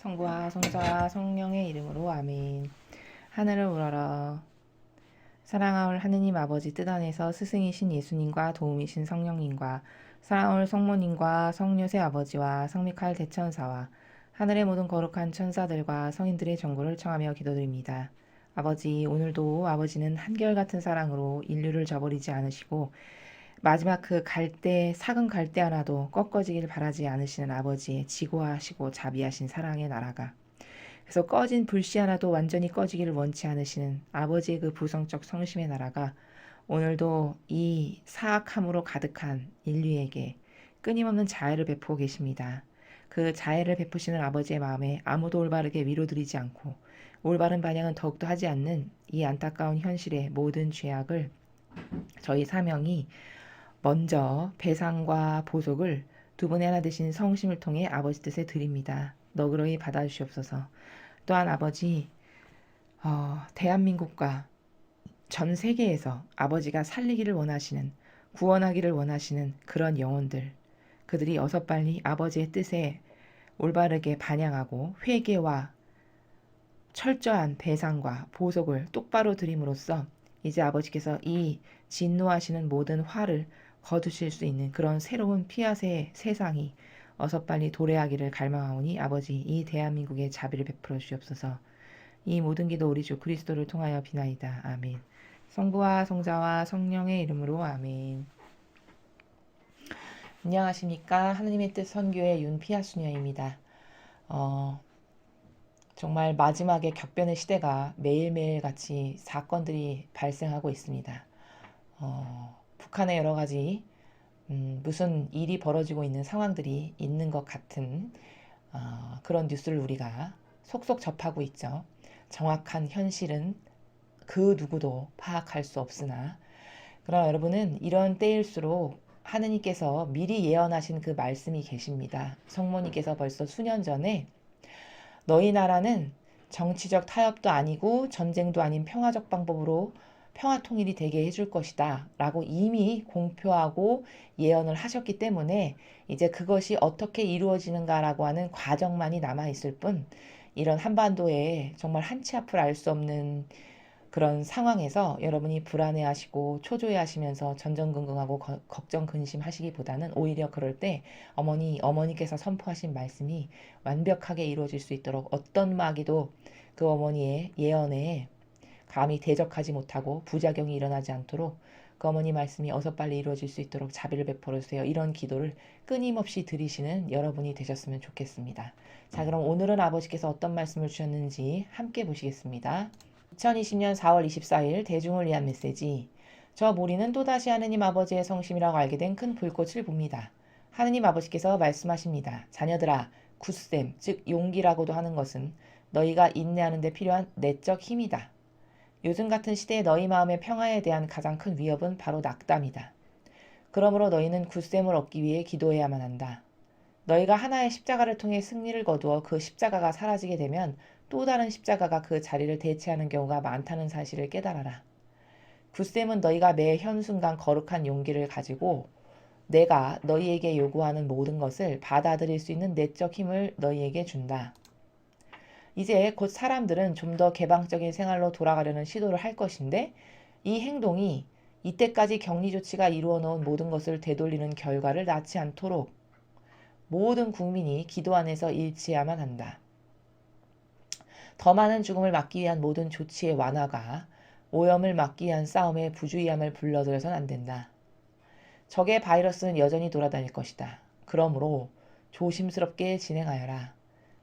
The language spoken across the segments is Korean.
성부와 성자와 성령의 이름으로 아멘. 하늘을 우러러 사랑하올 하느님 아버지 뜻 안에서 스승이신 예수님과 도움이신 성령님과 사랑하올 성모님과 성요새 아버지와 성미카엘 대천사와 하늘의 모든 거룩한 천사들과 성인들의 정고를 청하며 기도드립니다. 아버지, 오늘도 아버지는 한결같은 사랑으로 인류를 저버리지 않으시고 마지막 그 갈대, 작은 갈대 하나도 꺾어지길 바라지 않으시는 아버지의 지고하시고 자비하신 사랑의 나라가, 그래서 꺼진 불씨 하나도 완전히 꺼지기를 원치 않으시는 아버지의 그 부성적 성심의 나라가 오늘도 이 사악함으로 가득한 인류에게 끊임없는 자애를 베푸고 계십니다. 그 자애를 베푸시는 아버지의 마음에 아무도 올바르게 위로드리지 않고 올바른 반영은 더욱도 하지 않는 이 안타까운 현실의 모든 죄악을 저희 사명이 먼저 배상과 보속을 두 분의 하나 되신 성심을 통해 아버지 뜻에 드립니다. 너그러이 받아주시옵소서. 또한 아버지, 대한민국과 전 세계에서 아버지가 살리기를 원하시는, 구원하기를 원하시는 그런 영혼들, 그들이 어서 빨리 아버지의 뜻에 올바르게 반영하고 회개와 철저한 배상과 보속을 똑바로 드림으로써 이제 아버지께서 이 진노하시는 모든 화를 거두실 수 있는 그런 새로운 피아세의 세상이 어서 빨리 도래하기를 갈망하오니 아버지, 이 대한민국에 자비를 베풀어 주시옵소서. 이 모든 기도 우리 주 그리스도를 통하여 비나이다. 아멘. 성부와 성자와 성령의 이름으로 아멘. 안녕하십니까. 하느님의 뜻 선교의 윤피아수녀입니다. 정말 마지막에 격변의 시대가 매일매일 같이 사건들이 발생하고 있습니다. 북한의 여러 가지 무슨 일이 벌어지고 있는 상황들이 있는 것 같은 그런 뉴스를 우리가 속속 접하고 있죠. 정확한 현실은 그 누구도 파악할 수 없으나, 그러나 여러분은 이런 때일수록 하느님께서 미리 예언하신 그 말씀이 계십니다. 성모님께서 벌써 수년 전에 너희 나라는 정치적 타협도 아니고 전쟁도 아닌 평화적 방법으로 평화 통일이 되게 해줄 것이다 라고 이미 공표하고 예언을 하셨기 때문에 이제 그것이 어떻게 이루어지는가라고 하는 과정만이 남아있을 뿐, 이런 한반도에 정말 한치 앞을 알 수 없는 그런 상황에서 여러분이 불안해하시고 초조해하시면서 전전긍긍하고 걱정 근심하시기보다는 오히려 그럴 때 어머니께서 선포하신 말씀이 완벽하게 이루어질 수 있도록 어떤 마귀도 그 어머니의 예언에 감히 대적하지 못하고 부작용이 일어나지 않도록 그 어머니 말씀이 어서 빨리 이루어질 수 있도록 자비를 베풀어 주세요. 이런 기도를 끊임없이 드리시는 여러분이 되셨으면 좋겠습니다. 자, 그럼 오늘은 아버지께서 어떤 말씀을 주셨는지 함께 보시겠습니다. 2020년 4월 24일 대중을 위한 메시지. 저 모리는 또다시 하느님 아버지의 성심이라고 알게 된 큰 불꽃을 봅니다. 하느님 아버지께서 말씀하십니다. 자녀들아, 굳셈, 즉 용기라고도 하는 것은 너희가 인내하는 데 필요한 내적 힘이다. 요즘 같은 시대에 너희 마음의 평화에 대한 가장 큰 위협은 바로 낙담이다. 그러므로 너희는 굳셈을 얻기 위해 기도해야만 한다. 너희가 하나의 십자가를 통해 승리를 거두어 그 십자가가 사라지게 되면 또 다른 십자가가 그 자리를 대체하는 경우가 많다는 사실을 깨달아라. 굳셈은 너희가 매 현순간 거룩한 용기를 가지고 내가 너희에게 요구하는 모든 것을 받아들일 수 있는 내적 힘을 너희에게 준다. 이제 곧 사람들은 좀 더 개방적인 생활로 돌아가려는 시도를 할 것인데, 이 행동이 이때까지 격리 조치가 이루어 놓은 모든 것을 되돌리는 결과를 낳지 않도록 모든 국민이 기도 안에서 일치해야만 한다. 더 많은 죽음을 막기 위한 모든 조치의 완화가 오염을 막기 위한 싸움의 부주의함을 불러들여선 안 된다. 적의 바이러스는 여전히 돌아다닐 것이다. 그러므로 조심스럽게 진행하여라.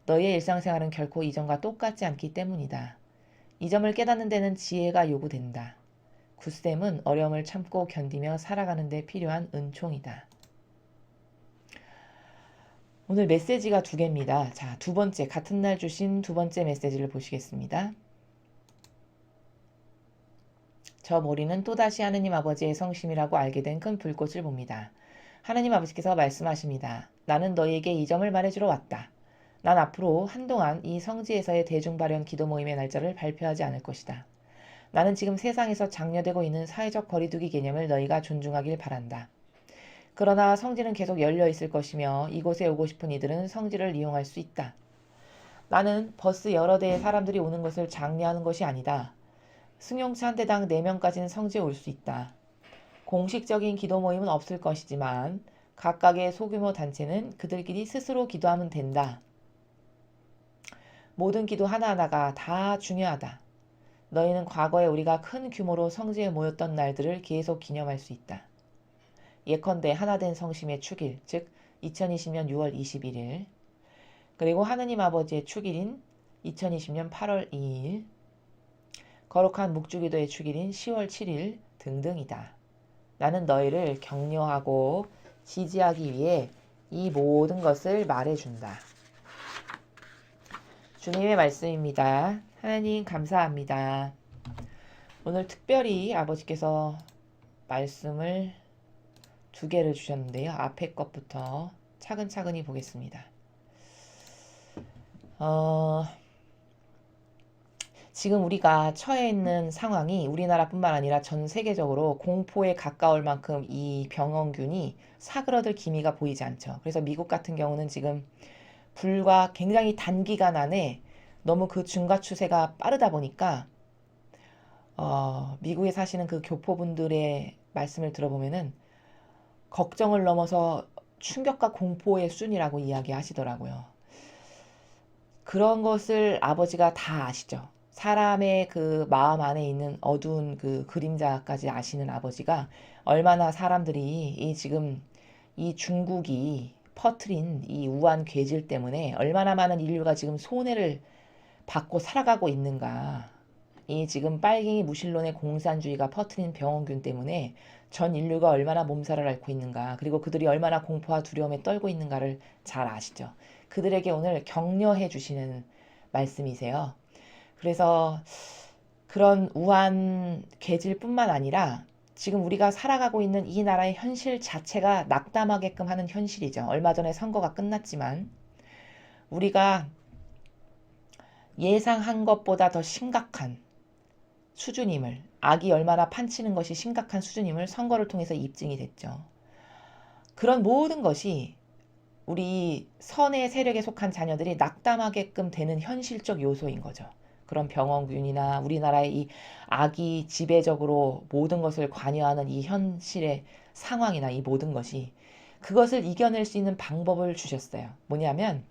너희의 일상생활은 결코 이전과 똑같지 않기 때문이다. 이 점을 깨닫는 데는 지혜가 요구된다. 굳셈은 어려움을 참고 견디며 살아가는 데 필요한 은총이다. 오늘 메시지가 두 개입니다. 자, 두 번째, 같은 날 주신 두 번째 메시지를 보시겠습니다. 저 모리는 또다시 하느님 아버지의 성심이라고 알게 된 큰 불꽃을 봅니다. 하느님 아버지께서 말씀하십니다. 나는 너희에게 이 점을 말해주러 왔다. 난 앞으로 한동안 이 성지에서의 대중발현 기도 모임의 날짜를 발표하지 않을 것이다. 나는 지금 세상에서 장려되고 있는 사회적 거리두기 개념을 너희가 존중하길 바란다. 그러나 성지는 계속 열려 있을 것이며 이곳에 오고 싶은 이들은 성지를 이용할 수 있다. 나는 버스 여러 대의 사람들이 오는 것을 장려하는 것이 아니다. 승용차 한 대당 4명까지는 성지에 올 수 있다. 공식적인 기도 모임은 없을 것이지만 각각의 소규모 단체는 그들끼리 스스로 기도하면 된다. 모든 기도 하나하나가 다 중요하다. 너희는 과거에 우리가 큰 규모로 성지에 모였던 날들을 계속 기념할 수 있다. 예컨대 하나된 성심의 축일, 즉 2020년 6월 21일, 그리고 하느님 아버지의 축일인 2020년 8월 2일, 거룩한 묵주기도의 축일인 10월 7일 등등이다. 나는 너희를 격려하고 지지하기 위해 이 모든 것을 말해준다. 주님의 말씀입니다. 하나님 감사합니다. 오늘 특별히 아버지께서 말씀을 2개를 주셨는데요. 앞에 것부터 차근차근히 보겠습니다. 지금 우리가 처해 있는 상황이 우리나라뿐만 아니라 전 세계적으로 공포에 가까울 만큼 이 병원균이 사그러들 기미가 보이지 않죠. 그래서 미국 같은 경우는 지금 불과 굉장히 단기간 안에 너무 그 증가 추세가 빠르다 보니까 미국에 사시는 그 교포분들의 말씀을 들어보면은 걱정을 넘어서 충격과 공포의 순이라고 이야기하시더라고요. 그런 것을 아버지가 다 아시죠. 사람의 그 마음 안에 있는 어두운 그 그림자까지 아시는 아버지가 얼마나 사람들이 지금 이 중국이 퍼트린 이 우한 괴질 때문에 얼마나 많은 인류가 지금 손해를 받고 살아가고 있는가. 이 지금 빨갱이 무신론의 공산주의가 퍼트린 병원균 때문에 전 인류가 얼마나 몸살을 앓고 있는가, 그리고 그들이 얼마나 공포와 두려움에 떨고 있는가를 잘 아시죠. 그들에게 오늘 격려해 주시는 말씀이세요. 그래서 그런 우한 괴질뿐만 아니라 지금 우리가 살아가고 있는 이 나라의 현실 자체가 낙담하게끔 하는 현실이죠. 얼마 전에 선거가 끝났지만 우리가 예상한 것보다 더 심각한 수준임을, 악이 얼마나 판치는 것이 심각한 수준임을 선거를 통해서 입증이 됐죠. 그런 모든 것이 우리 선의 세력에 속한 자녀들이 낙담하게끔 되는 현실적 요소인 거죠. 그런 병원균이나 우리나라의 이 악이 지배적으로 모든 것을 관여하는 이 현실의 상황이나 이 모든 것이, 그것을 이겨낼 수 있는 방법을 주셨어요. 뭐냐면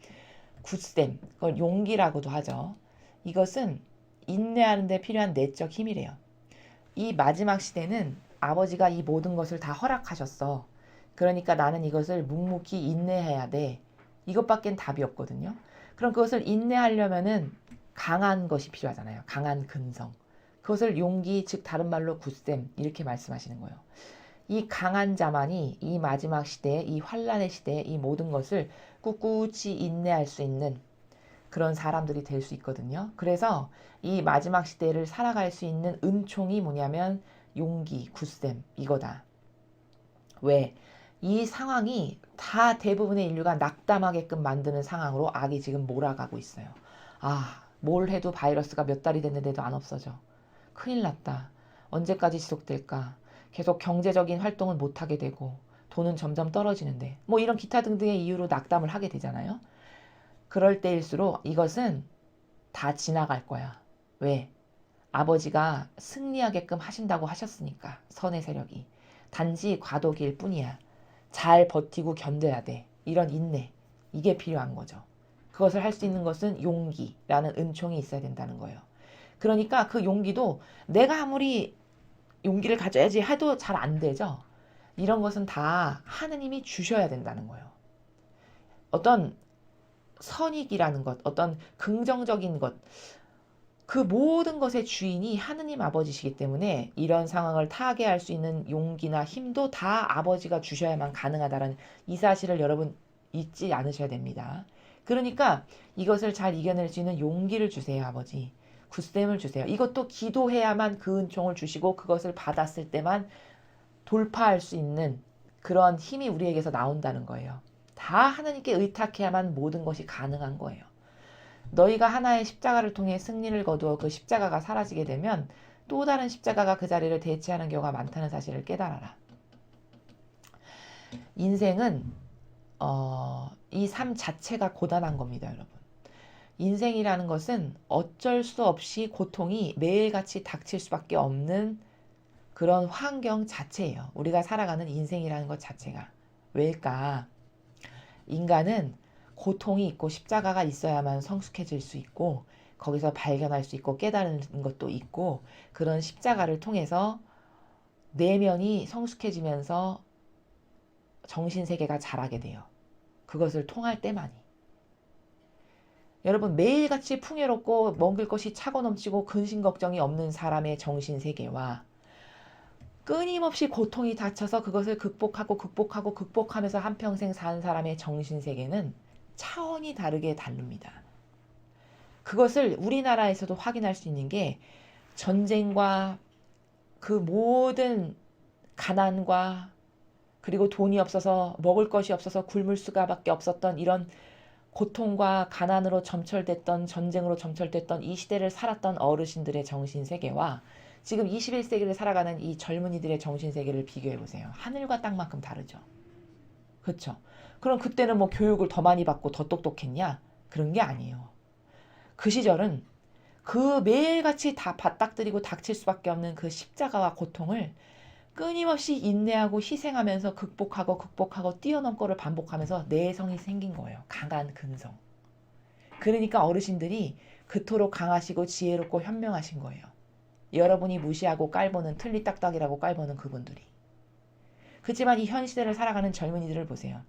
굳셈, 그걸 용기라고도 하죠. 이것은 인내하는 데 필요한 내적 힘이래요. 이 마지막 시대는 아버지가 이 모든 것을 다 허락하셨어. 그러니까 나는 이것을 묵묵히 인내해야 돼. 이것밖엔 답이 없거든요. 그럼 그것을 인내하려면은 강한 것이 필요하잖아요. 강한 근성. 그것을 용기, 즉 다른 말로 굳셈, 이렇게 말씀하시는 거예요. 이 강한 자만이 이 마지막 시대에, 이 환란의 시대에 이 모든 것을 꿋꿋이 인내할 수 있는 그런 사람들이 될 수 있거든요. 그래서 이 마지막 시대를 살아갈 수 있는 은총이 뭐냐면 용기, 굳셈, 이거다. 왜? 이 상황이 다 대부분의 인류가 낙담하게끔 만드는 상황으로 악이 지금 몰아가고 있어요. 뭘 해도 바이러스가 몇 달이 됐는데도 안 없어져. 큰일 났다. 언제까지 지속될까? 계속 경제적인 활동은 못하게 되고 돈은 점점 떨어지는데, 뭐 이런 기타 등등의 이유로 낙담을 하게 되잖아요. 그럴 때일수록 이것은 다 지나갈 거야. 왜? 아버지가 승리하게끔 하신다고 하셨으니까, 선의 세력이. 단지 과도기일 뿐이야. 잘 버티고 견뎌야 돼. 이런 인내, 이게 필요한 거죠. 그것을 할 수 있는 것은 용기라는 은총이 있어야 된다는 거예요. 그러니까 그 용기도 내가 아무리 용기를 가져야지 해도 잘 안 되죠. 이런 것은 다 하느님이 주셔야 된다는 거예요. 어떤 선익이라는 것, 어떤 긍정적인 것, 그 모든 것의 주인이 하느님 아버지시기 때문에 이런 상황을 타개할 수 있는 용기나 힘도 다 아버지가 주셔야만 가능하다는 이 사실을 여러분 잊지 않으셔야 됩니다. 그러니까 이것을 잘 이겨낼 수 있는 용기를 주세요, 아버지. 굳셈을 주세요. 이것도 기도해야만 그 은총을 주시고 그것을 받았을 때만 돌파할 수 있는 그런 힘이 우리에게서 나온다는 거예요. 다 하나님께 의탁해야만 모든 것이 가능한 거예요. 너희가 하나의 십자가를 통해 승리를 거두어 그 십자가가 사라지게 되면 또 다른 십자가가 그 자리를 대체하는 경우가 많다는 사실을 깨달아라. 인생은 이 삶 자체가 고단한 겁니다, 여러분. 인생이라는 것은 어쩔 수 없이 고통이 매일같이 닥칠 수밖에 없는 그런 환경 자체예요. 우리가 살아가는 인생이라는 것 자체가. 왜일까? 인간은 고통이 있고 십자가가 있어야만 성숙해질 수 있고 거기서 발견할 수 있고 깨달은 것도 있고 그런 십자가를 통해서 내면이 성숙해지면서 정신세계가 자라게 돼요. 그것을 통할 때만이. 여러분 매일같이 풍요롭고 먹을 것이 차고 넘치고 근심 걱정이 없는 사람의 정신세계와 끊임없이 고통이 닥쳐서 그것을 극복하면서 한평생 사는 사람의 정신세계는 차원이 다르게 다릅니다. 그것을 우리나라에서도 확인할 수 있는 게 전쟁과 그 모든 가난과 그리고 돈이 없어서 먹을 것이 없어서 굶을 수가밖에 없었던 이런 고통과 가난으로 점철됐던 전쟁으로 점철됐던 이 시대를 살았던 어르신들의 정신세계와 지금 21세기를 살아가는 이 젊은이들의 정신세계를 비교해보세요. 하늘과 땅만큼 다르죠. 그렇죠? 그럼 그때는 뭐 교육을 더 많이 받고 더 똑똑했냐? 그런 게 아니에요. 그 시절은 그 매일같이 다 바닥들이고 닥칠 수밖에 없는 그 십자가와 고통을 끊임없이 인내하고 희생하면서 극복하고 뛰어넘고를 반복하면서 내성이 생긴 거예요. 강한 근성. 그러니까 어르신들이 그토록 강하시고 지혜롭고 현명하신 거예요. 여러분이 무시하고 깔보는 틀리딱딱이라고 깔보는 그분들이. 그렇지만 이 현 시대를 살아가는 젊은이들을 보세요.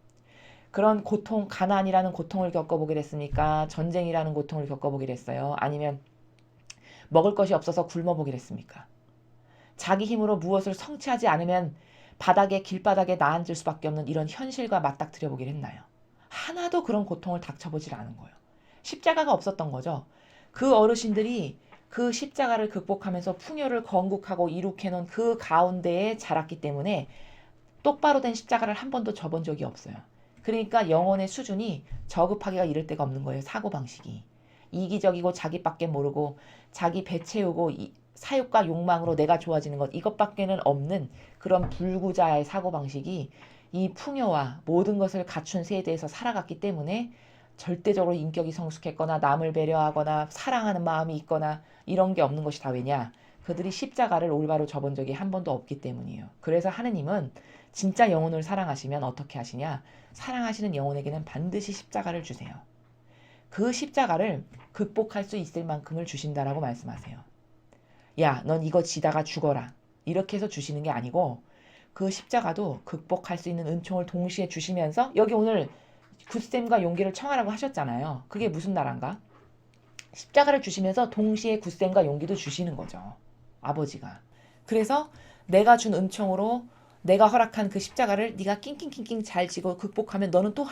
그런 고통, 가난이라는 고통을 겪어보게 됐습니까? 전쟁이라는 고통을 겪어보게 됐어요? 아니면 먹을 것이 없어서 굶어보게 됐습니까? 자기 힘으로 무엇을 성취하지 않으면 길바닥에 나앉을 수밖에 없는 이런 현실과 맞닥뜨려 보길 했나요? 하나도 그런 고통을 닥쳐보질 않은 거예요. 십자가가 없었던 거죠. 그 어르신들이 그 십자가를 극복하면서 풍요를 건국하고 이룩해놓은 그 가운데에 자랐기 때문에 똑바로 된 십자가를 한 번도 져본 적이 없어요. 그러니까 영혼의 수준이 저급하기가 이를 데가 없는 거예요. 사고방식이. 이기적이고 자기밖에 모르고 자기 배 채우고 사욕과 욕망으로 내가 좋아지는 것 이것밖에는 없는 그런 불구자의 사고방식이 이 풍요와 모든 것을 갖춘 세대에서 살아갔기 때문에 절대적으로 인격이 성숙했거나 남을 배려하거나 사랑하는 마음이 있거나 이런 게 없는 것이 다 왜냐? 그들이 십자가를 올바로 접은 적이 한 번도 없기 때문이에요. 그래서 하느님은 진짜 영혼을 사랑하시면 어떻게 하시냐? 사랑하시는 영혼에게는 반드시 십자가를 주세요. 그 십자가를 극복할 수 있을 만큼을 주신다라고 말씀하세요. 야, 넌 이거 지다가 죽어라. 이렇게 해서 주시는 게 아니고 그 십자가도 극복할 수 있는 은총을 동시에 주시면서 여기 오늘 굳셈과 용기를 청하라고 하셨잖아요. 그게 무슨 나라인가? 십자가를 주시면서 동시에 굳셈과 용기도 주시는 거죠. 아버지가. 그래서 내가 준 은총으로 내가 허락한 그 십자가를 네가 낑낑낑낑 잘 지고 극복하면 너는 또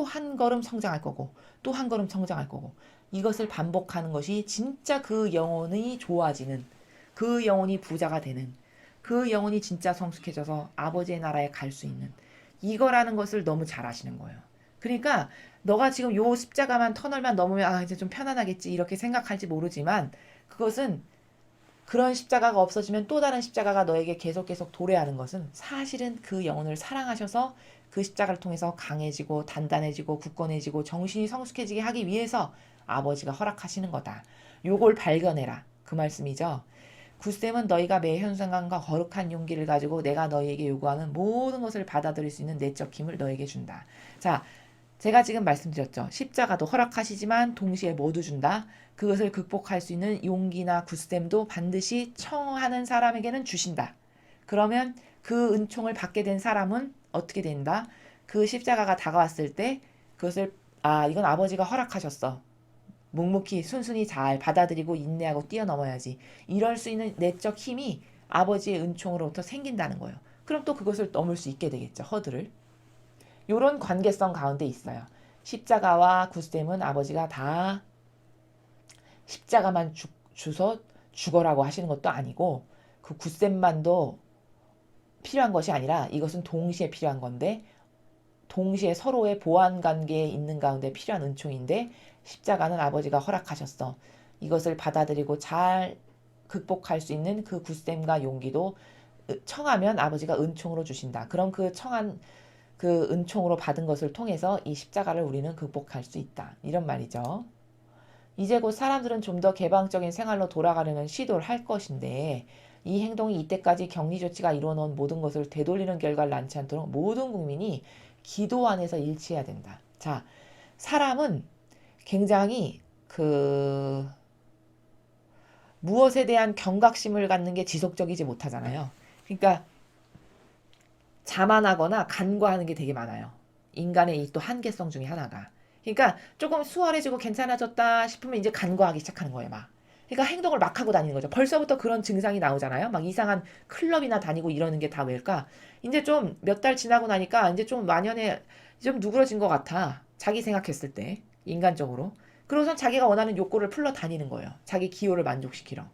한 걸음 성장할 거고 또 한 걸음 성장할 거고 이것을 반복하는 것이 진짜 그 영혼이 좋아지는 그 영혼이 부자가 되는 그 영혼이 진짜 성숙해져서 아버지의 나라에 갈 수 있는 이거라는 것을 너무 잘 아시는 거예요. 그러니까 너가 지금 요 십자가만 터널만 넘으면 아 이제 좀 편안하겠지 이렇게 생각할지 모르지만 그것은 그런 십자가가 없어지면 또 다른 십자가가 너에게 계속 도래하는 것은 사실은 그 영혼을 사랑하셔서 그 십자가를 통해서 강해지고 단단해지고 굳건해지고 정신이 성숙해지게 하기 위해서 아버지가 허락하시는 거다. 요걸 발견해라. 그 말씀이죠. 굳셈은 너희가 매 현상감과 거룩한 용기를 가지고 내가 너희에게 요구하는 모든 것을 받아들일 수 있는 내적 힘을 너에게 준다. 자, 제가 지금 말씀드렸죠. 십자가도 허락하시지만 동시에 모두 준다. 그것을 극복할 수 있는 용기나 굳셈도 반드시 청하는 사람에게는 주신다. 그러면 그 은총을 받게 된 사람은 어떻게 된다? 그 십자가가 다가왔을 때 그것을 이건 아버지가 허락하셨어. 묵묵히 순순히 잘 받아들이고 인내하고 뛰어넘어야지. 이럴 수 있는 내적 힘이 아버지의 은총으로부터 생긴다는 거예요. 그럼 또 그것을 넘을 수 있게 되겠죠. 허들을. 요런 관계성 가운데 있어요. 십자가와 굳셈은 아버지가 다 십자가만 주서 죽어라고 하시는 것도 아니고 그 굳셈만도 필요한 것이 아니라 이것은 동시에 필요한 건데 동시에 서로의 보완 관계에 있는 가운데 필요한 은총인데 십자가는 아버지가 허락하셨어. 이것을 받아들이고 잘 극복할 수 있는 그 굳셈과 용기도 청하면 아버지가 은총으로 주신다. 그럼 그 청한 그 은총으로 받은 것을 통해서 이 십자가를 우리는 극복할 수 있다. 이런 말이죠. 이제 곧 사람들은 좀 더 개방적인 생활로 돌아가려는 시도를 할 것인데 이 행동이 이때까지 격리 조치가 이루어놓은 모든 것을 되돌리는 결과를 낳지 않도록 모든 국민이 기도 안에서 일치해야 된다. 자, 사람은 굉장히 무엇에 대한 경각심을 갖는 게 지속적이지 못하잖아요. 그러니까 자만하거나 간과하는 게 되게 많아요. 인간의 이 또 한계성 중에 하나가. 그러니까 조금 수월해지고 괜찮아졌다 싶으면 이제 간과하기 시작하는 거예요, 막. 그러니까 행동을 막 하고 다니는 거죠. 벌써부터 그런 증상이 나오잖아요. 막 이상한 클럽이나 다니고 이러는 게 다 왜일까? 이제 좀 몇 달 지나고 나니까 이제 좀 만연해, 좀 누그러진 것 같아. 자기 생각했을 때, 인간적으로. 그러고선 자기가 원하는 욕구를 풀러 다니는 거예요. 자기 기호를 만족시키러.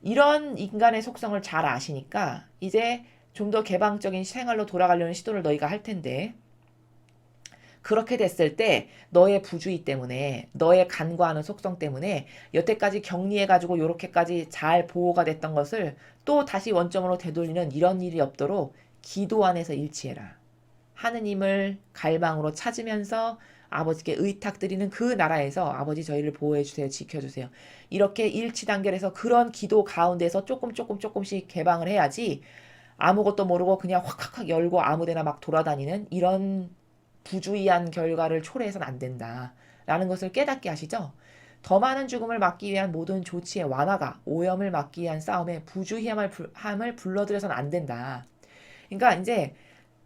이런 인간의 속성을 잘 아시니까 이제 좀 더 개방적인 생활로 돌아가려는 시도를 너희가 할 텐데 그렇게 됐을 때 너의 부주의 때문에 너의 간과하는 속성 때문에 여태까지 격리해가지고 요렇게까지 잘 보호가 됐던 것을 또 다시 원점으로 되돌리는 이런 일이 없도록 기도 안에서 일치해라. 하느님을 갈망으로 찾으면서 아버지께 의탁드리는 그 나라에서 아버지 저희를 보호해주세요. 지켜주세요. 이렇게 일치 단결해서 그런 기도 가운데서 조금씩 개방을 해야지 아무것도 모르고 그냥 확 열고 아무데나 막 돌아다니는 이런 부주의한 결과를 초래해서는 안 된다. 라는 것을 깨닫게 하시죠. 더 많은 죽음을 막기 위한 모든 조치의 완화가 오염을 막기 위한 싸움에 부주의함을 불러들여서는 안 된다. 그러니까 이제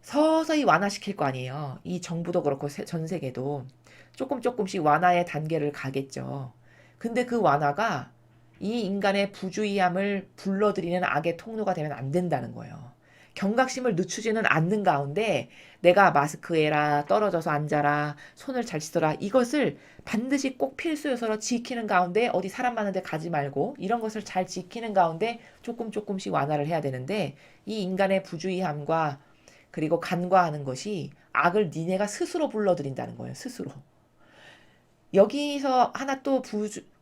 서서히 완화시킬 거 아니에요. 이 정부도 그렇고 전 세계도 조금씩 완화의 단계를 가겠죠. 근데 그 완화가 이 인간의 부주의함을 불러들이는 악의 통로가 되면 안 된다는 거예요. 경각심을 늦추지는 않는 가운데 내가 마스크해라, 떨어져서 앉아라, 손을 잘 씻어라 이것을 반드시 꼭 필수 요소로 지키는 가운데 어디 사람 많은 데 가지 말고 이런 것을 잘 지키는 가운데 조금씩 완화를 해야 되는데 이 인간의 부주의함과 그리고 간과하는 것이 악을 니네가 스스로 불러들인다는 거예요. 스스로. 여기서 하나 또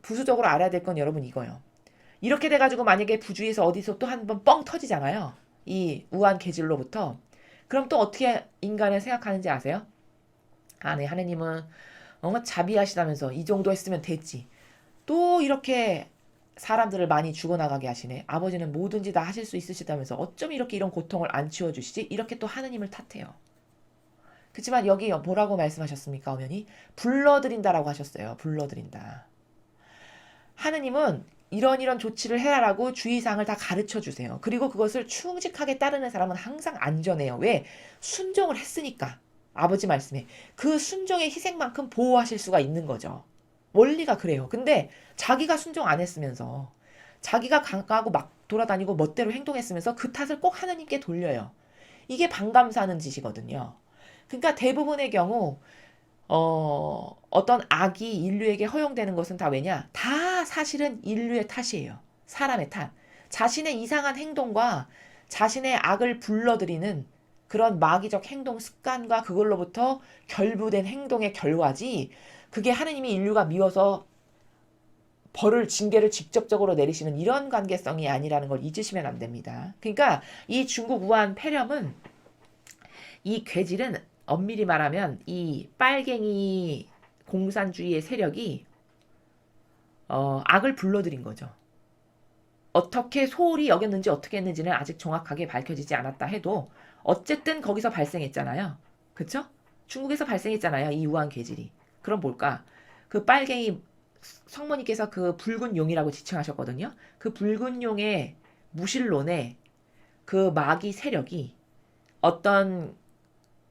부수적으로 알아야 될 건 여러분 이거예요. 이렇게 돼가지고 만약에 부주의에서 어디서 또 한 번 뻥 터지잖아요. 이 우한 계질로부터. 그럼 또 어떻게 인간을 생각하는지 아세요? 아, 네, 하느님은 자비하시다면서 이 정도 했으면 됐지. 또 이렇게 사람들을 많이 죽어나가게 하시네. 아버지는 뭐든지 다 하실 수 있으시다면서 어쩜 이렇게 이런 고통을 안 치워주시지? 이렇게 또 하느님을 탓해요. 그렇지만 여기 뭐라고 말씀하셨습니까, 어머니? 불러들인다라고 하셨어요. 불러들인다. 하느님은 이런 조치를 해라라고 주의사항을 다 가르쳐 주세요. 그리고 그것을 충직하게 따르는 사람은 항상 안전해요. 왜? 순종을 했으니까. 아버지 말씀에. 그 순종의 희생만큼 보호하실 수가 있는 거죠. 원리가 그래요. 근데 자기가 순종 안 했으면서 자기가 강하고 막 돌아다니고 멋대로 행동했으면서 그 탓을 꼭 하느님께 돌려요. 이게 반감사하는 짓이거든요. 그러니까 대부분의 경우 어떤 악이 인류에게 허용되는 것은 다 왜냐? 다 사실은 인류의 탓이에요. 사람의 탓. 자신의 이상한 행동과 자신의 악을 불러들이는 그런 마귀적 행동 습관과 그걸로부터 결부된 행동의 결과지, 그게 하느님이 인류가 미워서 징계를 직접적으로 내리시는 이런 관계성이 아니라는 걸 잊으시면 안 됩니다. 그러니까 이 중국 우한 폐렴은, 이 괴질은 엄밀히 말하면 이 빨갱이 공산주의의 세력이 악을 불러들인 거죠. 어떻게 소홀히 여겼는지 어떻게 했는지는 아직 정확하게 밝혀지지 않았다 해도 어쨌든 거기서 발생했잖아요. 그쵸? 중국에서 발생했잖아요. 이 우한 괴질이. 그럼 뭘까? 그 빨갱이 성모님께서 그 붉은 용이라고 지칭하셨거든요. 그 붉은 용의 무신론에 그 마귀 세력이 어떤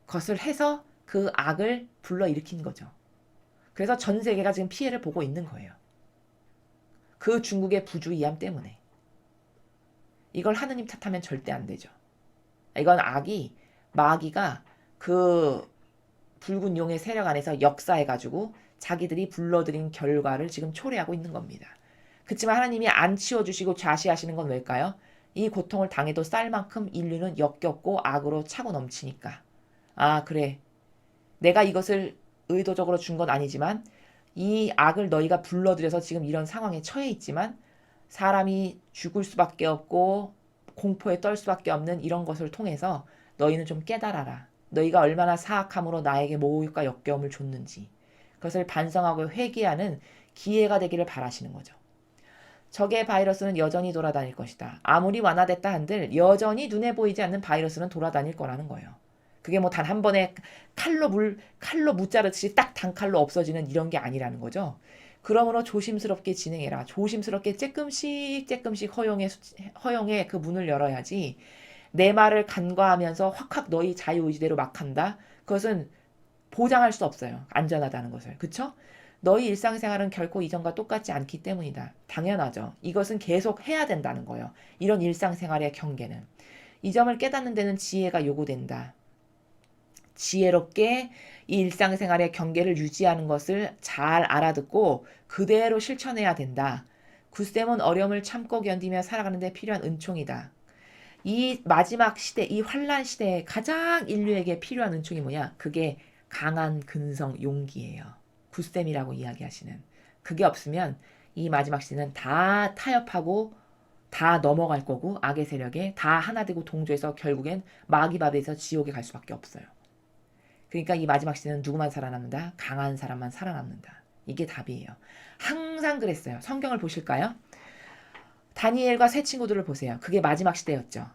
것을 해서 그 악을 불러일으킨 거죠. 그래서 전 세계가 지금 피해를 보고 있는 거예요. 그 중국의 부주의함 때문에. 이걸 하느님 탓하면 절대 안 되죠. 이건 마귀가 그 붉은 용의 세력 안에서 역사해가지고 자기들이 불러들인 결과를 지금 초래하고 있는 겁니다. 그렇지만 하나님이 안 치워주시고 좌시하시는 건 왜일까요? 이 고통을 당해도 쌀 만큼 인류는 역겹고 악으로 차고 넘치니까. 아, 그래. 내가 이것을 의도적으로 준 건 아니지만 이 악을 너희가 불러들여서 지금 이런 상황에 처해 있지만 사람이 죽을 수밖에 없고 공포에 떨 수밖에 없는 이런 것을 통해서 너희는 좀 깨달아라. 너희가 얼마나 사악함으로 나에게 모욕과 역겨움을 줬는지. 그것을 반성하고 회개하는 기회가 되기를 바라시는 거죠. 적의 바이러스는 여전히 돌아다닐 것이다. 아무리 완화됐다 한들 여전히 눈에 보이지 않는 바이러스는 돌아다닐 거라는 거예요. 그게 뭐 단 한 번에 칼로 무자르듯이 딱 단칼로 없어지는 이런 게 아니라는 거죠. 그러므로 조심스럽게 진행해라. 조심스럽게 조금씩 허용의 그 문을 열어야지 내 말을 간과하면서 확확 너희 자유의지대로 막 한다. 그것은 보장할 수 없어요. 안전하다는 것을. 그쵸? 너희 일상생활은 결코 이전과 똑같지 않기 때문이다. 당연하죠. 이것은 계속 해야 된다는 거예요. 이런 일상생활의 경계는. 이 점을 깨닫는 데는 지혜가 요구된다. 지혜롭게 이 일상생활의 경계를 유지하는 것을 잘 알아듣고 그대로 실천해야 된다. 굳셈은 어려움을 참고 견디며 살아가는 데 필요한 은총이다. 이 마지막 시대, 이 환란 시대에 가장 인류에게 필요한 은총이 뭐냐? 그게 강한 근성, 용기예요. 굳셈이라고 이야기하시는. 그게 없으면 이 마지막 시대는 다 타협하고 다 넘어갈 거고 악의 세력에 다 하나 되고 동조해서 결국엔 마귀밥에서 지옥에 갈 수밖에 없어요. 그러니까 이 마지막 시대는 누구만 살아남는다? 강한 사람만 살아남는다. 이게 답이에요. 항상 그랬어요. 성경을 보실까요? 다니엘과 세 친구들을 보세요. 그게 마지막 시대였죠.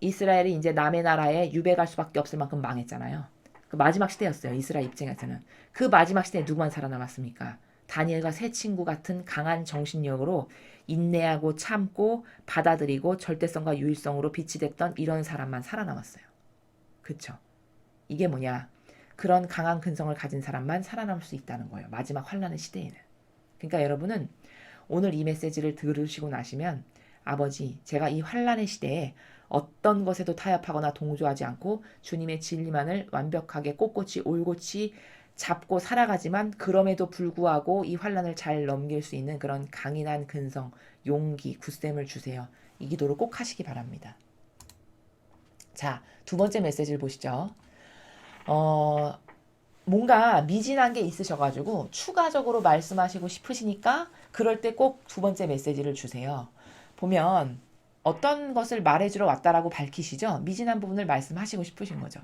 이스라엘이 이제 남의 나라에 유배갈 수밖에 없을 만큼 망했잖아요. 그 마지막 시대였어요. 이스라엘 입장에서는. 그 마지막 시대에 누구만 살아남았습니까? 다니엘과 세 친구 같은 강한 정신력으로 인내하고 참고 받아들이고 절대성과 유일성으로 빛이 됐던 이런 사람만 살아남았어요. 그쵸? 이게 뭐냐? 그런 강한 근성을 가진 사람만 살아남을 수 있다는 거예요. 마지막 환란의 시대에는. 그러니까 여러분은 오늘 이 메시지를 들으시고 나시면 아버지, 제가 이 환란의 시대에 어떤 것에도 타협하거나 동조하지 않고 주님의 진리만을 완벽하게 꼿꼿이 올곧이 잡고 살아가지만 그럼에도 불구하고 이 환란을 잘 넘길 수 있는 그런 강인한 근성, 용기, 굳셈을 주세요. 이 기도를 꼭 하시기 바랍니다. 자, 두 번째 메시지를 보시죠. 뭔가 미진한 게 있으셔가지고 추가적으로 말씀하시고 싶으시니까 그럴 때 꼭 두 번째 메시지를 주세요. 보면 어떤 것을 말해주러 왔다라고 밝히시죠? 미진한 부분을 말씀하시고 싶으신 거죠.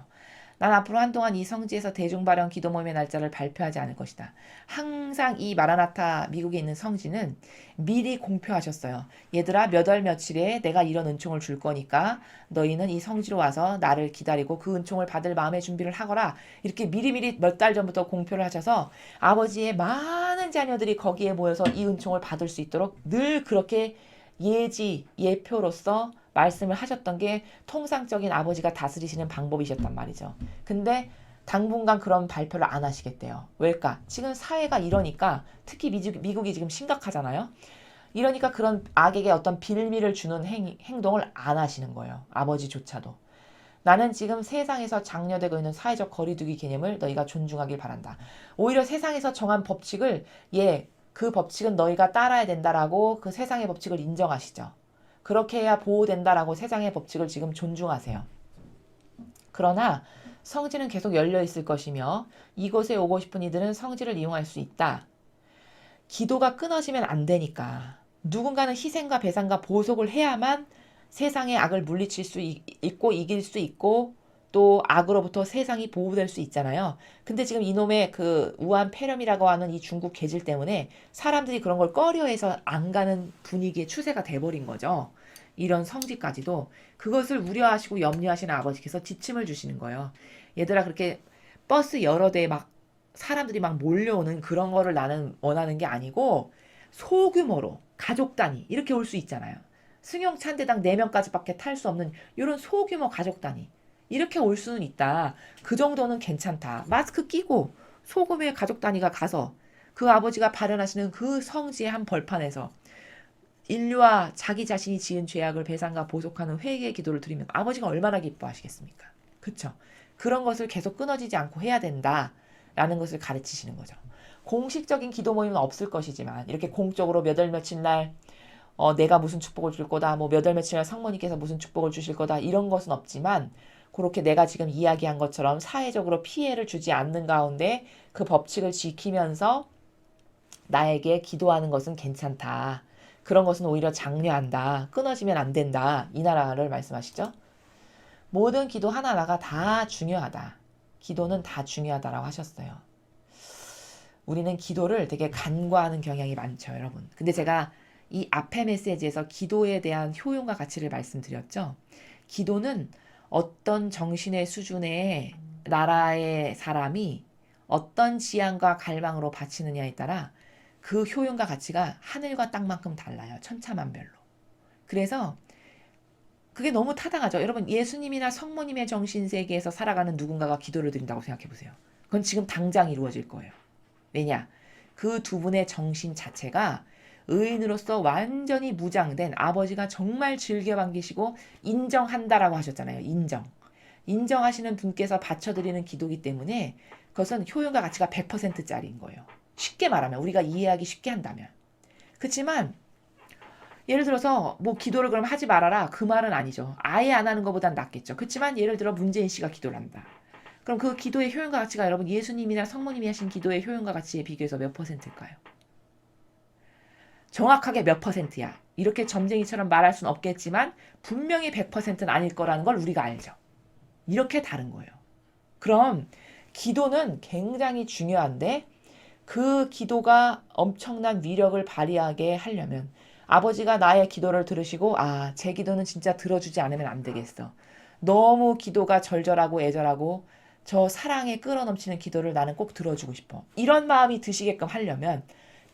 난 앞으로 한동안 이 성지에서 대중발언 기도 모임의 날짜를 발표하지 않을 것이다. 항상 이 마라나타 미국에 있는 성지는 미리 공표하셨어요. 얘들아 몇 월 며칠에 내가 이런 은총을 줄 거니까 너희는 이 성지로 와서 나를 기다리고 그 은총을 받을 마음의 준비를 하거라. 이렇게 미리미리 몇 달 전부터 공표를 하셔서 아버지의 많은 자녀들이 거기에 모여서 이 은총을 받을 수 있도록 늘 그렇게 예표로서 말씀을 하셨던 게 통상적인 아버지가 다스리시는 방법이셨단 말이죠. 근데 당분간 그런 발표를 안 하시겠대요. 왜일까? 지금 사회가 이러니까 특히 미국이 지금 심각하잖아요. 이러니까 그런 악에게 어떤 빌미를 주는 행동을 안 하시는 거예요. 아버지조차도. 나는 지금 세상에서 장려되고 있는 사회적 거리두기 개념을 너희가 존중하길 바란다. 오히려 세상에서 정한 법칙을 그 법칙은 너희가 따라야 된다라고 그 세상의 법칙을 인정하시죠. 그렇게 해야 보호된다라고 세상의 법칙을 지금 존중하세요. 그러나 성지는 계속 열려 있을 것이며 이곳에 오고 싶은 이들은 성지를 이용할 수 있다. 기도가 끊어지면 안 되니까 누군가는 희생과 배상과 보속을 해야만 세상의 악을 물리칠 수 있고 이길 수 있고 또 악으로부터 세상이 보호될 수 있잖아요. 근데 지금 이놈의 그 우한 폐렴이라고 하는 이 중국 계질 때문에 사람들이 그런 걸 꺼려해서 안 가는 분위기의 추세가 돼버린 거죠. 이런 성지까지도 그것을 우려하시고 염려하시는 아버지께서 지침을 주시는 거예요. 얘들아 그렇게 버스 여러 대에 막 사람들이 막 몰려오는 그런 거를 나는 원하는 게 아니고 소규모로 가족 단위 이렇게 올 수 있잖아요. 승용차 한 대당 4명까지밖에 탈 수 없는 이런 소규모 가족 단위 이렇게 올 수는 있다. 그 정도는 괜찮다. 마스크 끼고 소금의 가족 단위가 가서 그 아버지가 발현하시는 그 성지의 한 벌판에서 인류와 자기 자신이 지은 죄악을 배상과 보속하는 회개의 기도를 드리면 아버지가 얼마나 기뻐하시겠습니까? 그쵸? 그런 것을 계속 끊어지지 않고 해야 된다라는 것을 가르치시는 거죠. 공식적인 기도 모임은 없을 것이지만 이렇게 공적으로 몇 월 며칠 날 내가 무슨 축복을 줄 거다, 뭐 몇 월 며칠 날 성모님께서 무슨 축복을 주실 거다 이런 것은 없지만 그렇게 내가 지금 이야기한 것처럼 사회적으로 피해를 주지 않는 가운데 그 법칙을 지키면서 나에게 기도하는 것은 괜찮다. 그런 것은 오히려 장려한다. 끊어지면 안 된다. 이 나라를 말씀하시죠. 모든 기도 하나하나가 다 중요하다. 기도는 다 중요하다라고 하셨어요. 우리는 기도를 되게 간과하는 경향이 많죠, 여러분. 근데 제가 이 앞에 메시지에서 기도에 대한 효용과 가치를 말씀드렸죠. 기도는 어떤 정신의 수준의 나라의 사람이 어떤 지향과 갈망으로 바치느냐에 따라 그 효용과 가치가 하늘과 땅만큼 달라요. 천차만별로. 그래서 그게 너무 타당하죠. 여러분, 예수님이나 성모님의 정신세계에서 살아가는 누군가가 기도를 드린다고 생각해 보세요. 그건 지금 당장 이루어질 거예요. 왜냐? 그 두 분의 정신 자체가 의인으로서 완전히 무장된, 아버지가 정말 즐겨 반기시고 인정한다라고 하셨잖아요. 인정하시는 분께서 바쳐드리는 기도이기 때문에 그것은 효용과 가치가 100%짜리인 거예요. 쉽게 말하면, 우리가 이해하기 쉽게 한다면. 그렇지만 예를 들어서 뭐 기도를 그럼 하지 말아라, 그 말은 아니죠. 아예 안 하는 것보단 낫겠죠. 그렇지만 예를 들어 문재인 씨가 기도를 한다. 그럼 그 기도의 효용과 가치가 여러분 예수님이나 성모님이 하신 기도의 효용과 가치에 비교해서 몇 %일까요? 정확하게 몇 %야. 이렇게 점쟁이처럼 말할 수는 없겠지만 분명히 100%는 아닐 거라는 걸 우리가 알죠. 이렇게 다른 거예요. 그럼 기도는 굉장히 중요한데 그 기도가 엄청난 위력을 발휘하게 하려면 아버지가 나의 기도를 들으시고 제 기도는 진짜 들어주지 않으면 안 되겠어. 너무 기도가 절절하고 애절하고 저 사랑에 끌어넘치는 기도를 나는 꼭 들어주고 싶어. 이런 마음이 드시게끔 하려면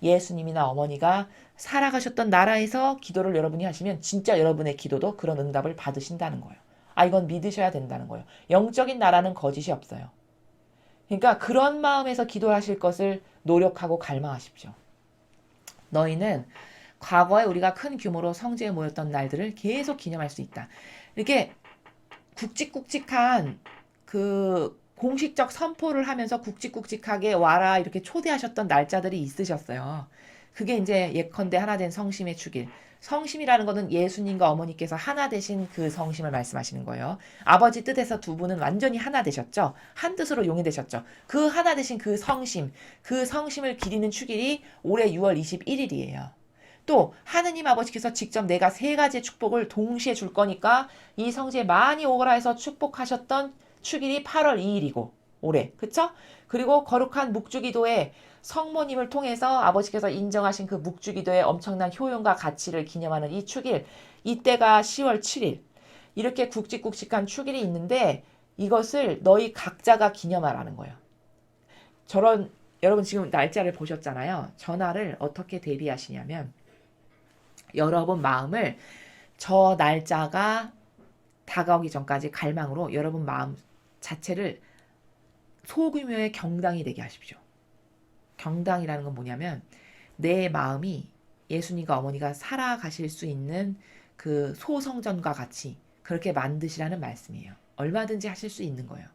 예수님이나 어머니가 살아가셨던 나라에서 기도를 여러분이 하시면 진짜 여러분의 기도도 그런 응답을 받으신다는 거예요. 이건 믿으셔야 된다는 거예요. 영적인 나라는 거짓이 없어요. 그러니까 그런 마음에서 기도하실 것을 노력하고 갈망하십시오. 너희는 과거에 우리가 큰 규모로 성지에 모였던 날들을 계속 기념할 수 있다. 이렇게 굵직굵직한 그 공식적 선포를 하면서 굵직굵직하게 와라 이렇게 초대하셨던 날짜들이 있으셨어요. 그게 이제 예컨대 하나 된 성심의 축일. 성심이라는 것은 예수님과 어머니께서 하나 되신 그 성심을 말씀하시는 거예요. 아버지 뜻에서 두 분은 완전히 하나 되셨죠. 한 뜻으로 용해되셨죠. 그 하나 되신 그 성심을 기리는 축일이 올해 6월 21일이에요. 또 하느님 아버지께서 직접 내가 세 가지의 축복을 동시에 줄 거니까 이 성지에 많이 오거라 해서 축복하셨던 축일이 8월 2일이고 올해 그쵸? 그리고 거룩한 묵주기도에 성모님을 통해서 아버지께서 인정하신 그 묵주기도의 엄청난 효용과 가치를 기념하는 이 축일, 이때가 10월 7일. 이렇게 굵직굵직한 축일이 있는데 이것을 너희 각자가 기념하라는 거예요. 여러분 지금 날짜를 보셨잖아요. 전날을 어떻게 대비하시냐면 여러분 마음을 저 날짜가 다가오기 전까지 갈망으로 여러분 마음 자체를 소규모의 경당이 되게 하십시오. 경당이라는 건 뭐냐면 내 마음이 예수님과 어머니가 살아가실 수 있는 그 소성전과 같이 그렇게 만드시라는 말씀이에요. 얼마든지 하실 수 있는 거예요.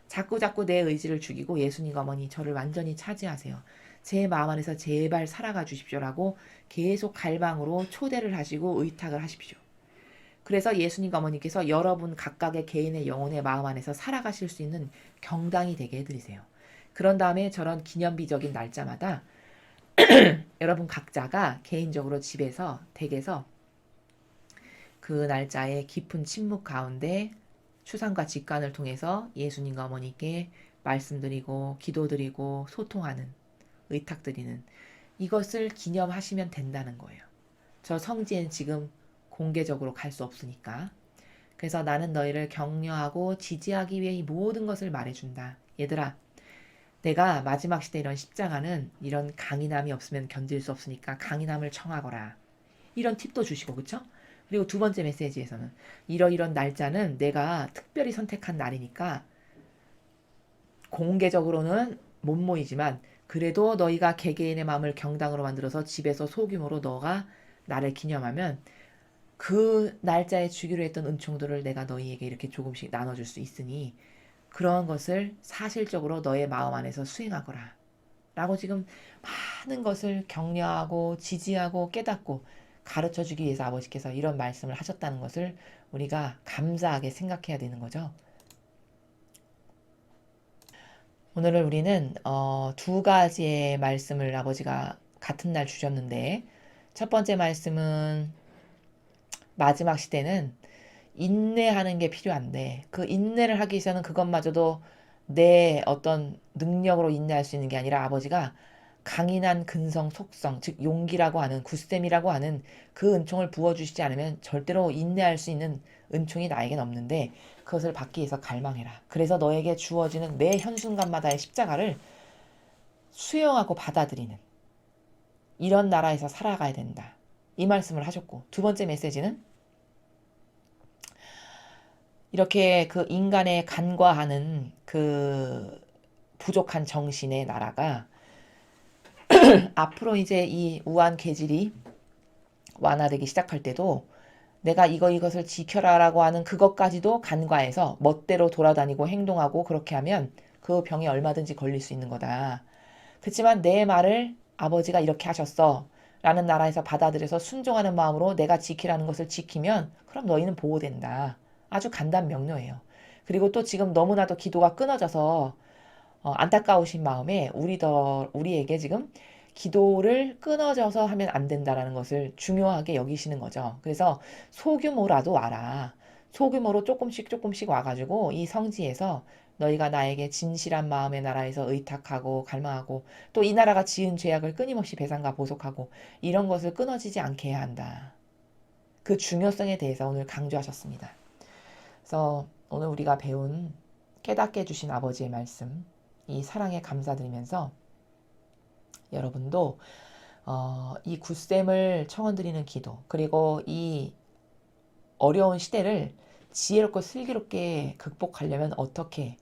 자꾸 내 의지를 죽이고 예수님과 어머니 저를 완전히 차지하세요. 제 마음 안에서 제발 살아가 주십시오라고 계속 갈망으로 초대를 하시고 의탁을 하십시오. 그래서 예수님과 어머니께서 여러분 각각의 개인의 영혼의 마음 안에서 살아가실 수 있는 경당이 되게 해드리세요. 그런 다음에 저런 기념비적인 날짜마다 여러분 각자가 개인적으로 집에서 댁에서 그 날짜의 깊은 침묵 가운데 추상과 직관을 통해서 예수님과 어머니께 말씀드리고 기도드리고 소통하는 의탁드리는 이것을 기념하시면 된다는 거예요. 저 성지엔 지금 공개적으로 갈 수 없으니까. 그래서 나는 너희를 격려하고 지지하기 위해 이 모든 것을 말해준다. 얘들아, 내가 마지막 시대 이런 십자가는 이런 강인함이 없으면 견딜 수 없으니까 강인함을 청하거라. 이런 팁도 주시고 그쵸? 그리고 두 번째 메시지에서는 이런 날짜는 내가 특별히 선택한 날이니까 공개적으로는 못 모이지만 그래도 너희가 개개인의 마음을 경당으로 만들어서 집에서 소규모로 너가 나를 기념하면 그 날짜에 주기로 했던 은총들을 내가 너희에게 이렇게 조금씩 나눠줄 수 있으니 그런 것을 사실적으로 너의 마음 안에서 수행하거라. 라고 지금 많은 것을 격려하고 지지하고 깨닫고 가르쳐주기 위해서 아버지께서 이런 말씀을 하셨다는 것을 우리가 감사하게 생각해야 되는 거죠. 오늘은 우리는 두 가지의 말씀을 아버지가 같은 날 주셨는데 첫 번째 말씀은 마지막 시대는 인내하는 게 필요한데 그 인내를 하기 위해서는 그것마저도 내 어떤 능력으로 인내할 수 있는 게 아니라 아버지가 강인한 근성, 속성, 즉 용기라고 하는 굳셈이라고 하는 그 은총을 부어주시지 않으면 절대로 인내할 수 있는 은총이 나에겐 없는데 그것을 받기 위해서 갈망해라. 그래서 너에게 주어지는 매 현순간마다의 십자가를 수용하고 받아들이는 이런 나라에서 살아가야 된다. 이 말씀을 하셨고, 두 번째 메시지는 이렇게 그 인간의 간과하는 그 부족한 정신의 나라가 앞으로 이제 이 우한 계질이 완화되기 시작할 때도 내가 이것을 지켜라라고 하는 그것까지도 간과해서 멋대로 돌아다니고 행동하고 그렇게 하면 그 병에 얼마든지 걸릴 수 있는 거다. 그렇지만 내 말을 아버지가 이렇게 하셨어 라는 나라에서 받아들여서 순종하는 마음으로 내가 지키라는 것을 지키면 그럼 너희는 보호된다. 아주 간단명료해요. 그리고 또 지금 너무나도 기도가 끊어져서 안타까우신 마음에 우리에게 지금 기도를 끊어져서 하면 안 된다라는 것을 중요하게 여기시는 거죠. 그래서 소규모라도 와라. 소규모로 조금씩 와가지고 이 성지에서 너희가 나에게 진실한 마음의 나라에서 의탁하고 갈망하고 또 이 나라가 지은 죄악을 끊임없이 배상과 보속하고 이런 것을 끊어지지 않게 해야 한다. 그 중요성에 대해서 오늘 강조하셨습니다. 그래서 오늘 우리가 배운 깨닫게 해주신 아버지의 말씀, 이 사랑에 감사드리면서 여러분도 이 굳셈을 청원드리는 기도, 그리고 이 어려운 시대를 지혜롭고 슬기롭게 극복하려면 어떻게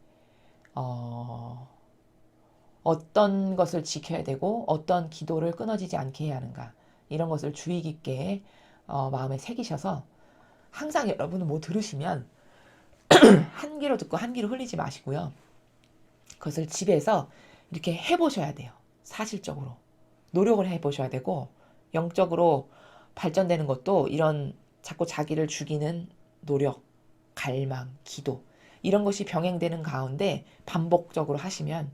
어떤 것을 지켜야 되고 어떤 기도를 끊어지지 않게 해야 하는가, 이런 것을 주의 깊게 마음에 새기셔서 항상 여러분은 뭐 들으시면 한 귀로 듣고 한 귀로 흘리지 마시고요. 그것을 집에서 이렇게 해보셔야 돼요. 사실적으로. 노력을 해보셔야 되고 영적으로 발전되는 것도 이런 자꾸 자기를 죽이는 노력, 갈망, 기도 이런 것이 병행되는 가운데 반복적으로 하시면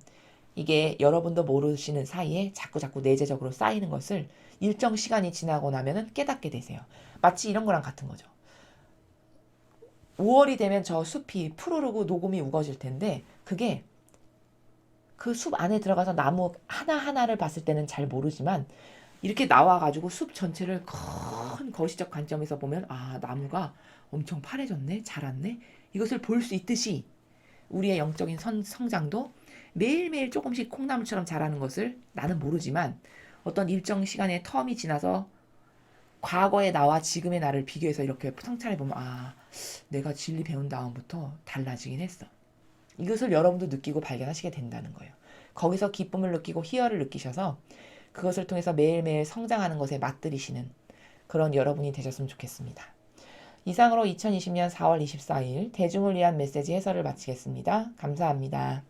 이게 여러분도 모르시는 사이에 자꾸 내재적으로 쌓이는 것을 일정 시간이 지나고 나면은 깨닫게 되세요. 마치 이런 거랑 같은 거죠. 5월이 되면 저 숲이 푸르르고 녹음이 우거질 텐데 그게 그 숲 안에 들어가서 나무 하나하나를 봤을 때는 잘 모르지만 이렇게 나와가지고 숲 전체를 큰 거시적 관점에서 보면 아, 나무가 엄청 파래졌네, 자랐네, 이것을 볼 수 있듯이 우리의 영적인 성장도 매일매일 조금씩 콩나물처럼 자라는 것을 나는 모르지만 어떤 일정 시간의 텀이 지나서 과거의 나와 지금의 나를 비교해서 이렇게 성찰해보면 아, 내가 진리 배운 다음부터 달라지긴 했어. 이것을 여러분도 느끼고 발견하시게 된다는 거예요. 거기서 기쁨을 느끼고 희열을 느끼셔서 그것을 통해서 매일매일 성장하는 것에 맛들이시는 그런 여러분이 되셨으면 좋겠습니다. 이상으로 2020년 4월 24일 대중을 위한 메시지 해설을 마치겠습니다. 감사합니다.